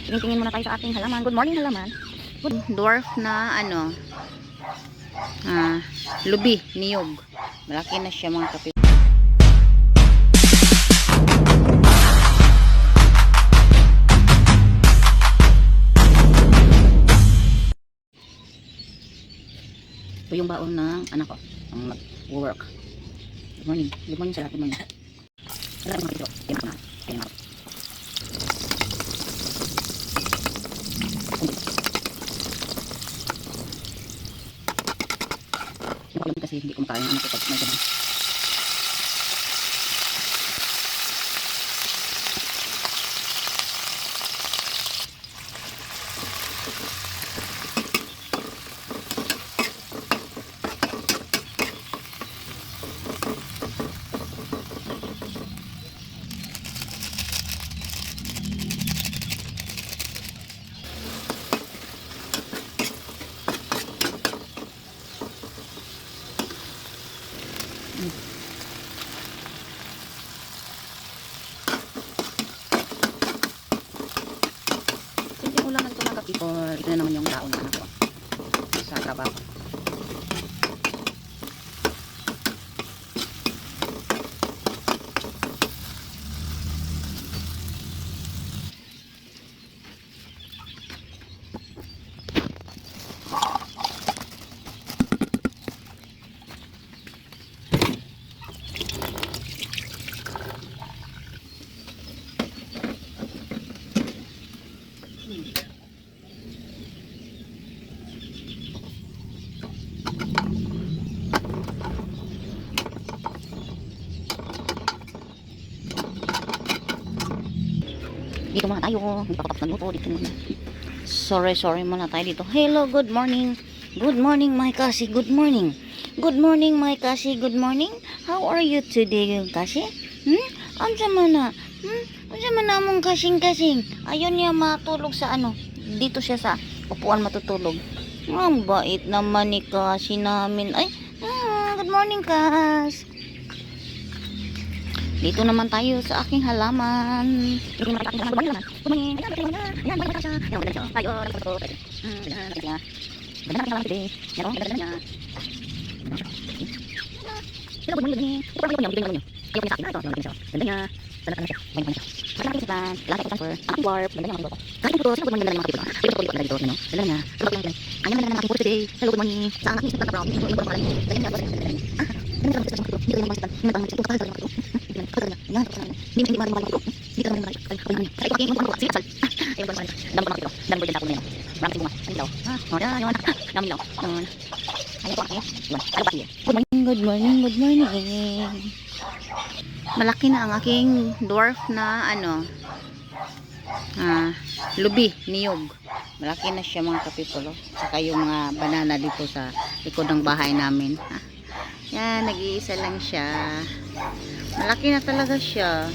Tingin-tingin muna tayo sa ating halaman. Good morning halaman. Dwarf na ano, lubi, niyog. Malaki na siya mga kapi. Ito yung baon ng anak ko, ang mag-work. Good morning. Good morning sa lahat. Good morning. Sa lahat mga kapitro. Yan ako na. Yan ako. Kasi hindi kumakain ang anak ko pag may ganun. Simple ulang na ito mga kapitol. Ito na naman yung daon na anak ko sa trabaho. Dito muna tayo. Hindi pa ako tapos ng luto. Dito muna. Sorry muna tayo dito. Hello, good morning. Good morning, my kasi. Good morning. Good morning, my kasi. Good morning. How are you today, kasi? Ansa man na? Ansa man na mong kasing-kasing? Ayun niya matulog sa ano. Dito siya sa upuan matutulog. Ang bait naman ni kasi namin. Ay, good morning, kas. Dito naman tayo sa aking halaman. Dito naman tayo sa aking halaman. Kumain. Ayan, balik siya. Ayan, maganda siya. Tayo, nagpapito. Ayan, maganda siya. Maganda natin halaman today. Ayan, maganda niya. Hello, good morning. Ito parang ayaw niya. Ayaw niya sa akin. Ito, maganda siya. Ganda niya. Ganda siya. Ganda siya. Maganda natin si Plan. Lahat ay transfer. Aking warp. Ganda niya mga puto. Kahit yung puto, sino good morning ganda ng mga puto. Ito po ganda dito. Ganda niya. Ganda niya. Ayan, ganda ng aking puto today. Hello, good morning. Sa aking isip na brown. Hindi ko alam. Ganda niya. Ganda niya. Ganda niya. Hindi ko lang masitan. Hindi ko lang masitan. Yan, hindi maraming mga ito. Hindi ka naman marami. Ay, namin. Ay, bakit yung mga sige, sal. Ay, yung mga dam ko ito. Dam ko din ako ngayon. Maraming bunga. Ay, daw. Oh, yan. Namin daw. Ay, ito ako. Yan. Ano ba siya? Good morning, good morning, good morning. Malaki na ang aking dwarf na ano. Lubi, niyog. Malaki na siya mga kapipolo. Saka yung mga banana dito sa likod ng bahay namin. Yan, nag-iisa lang siya. Malaki na talaga siya.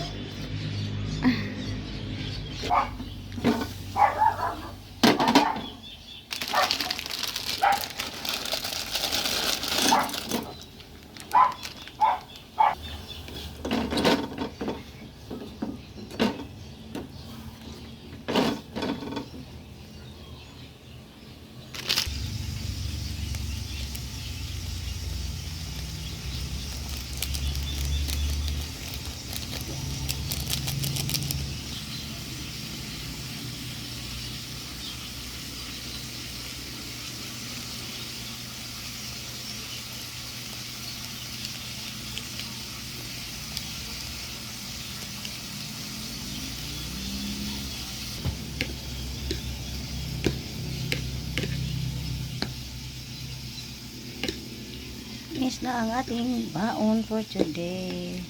Finish na ang ating baon for today.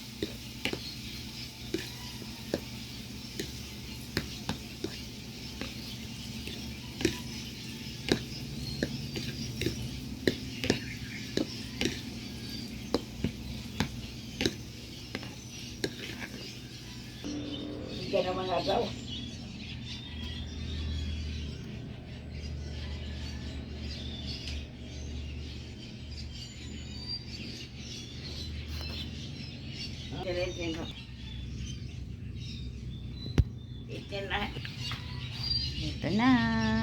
Hindi naman agaw. Itin na. Ito na.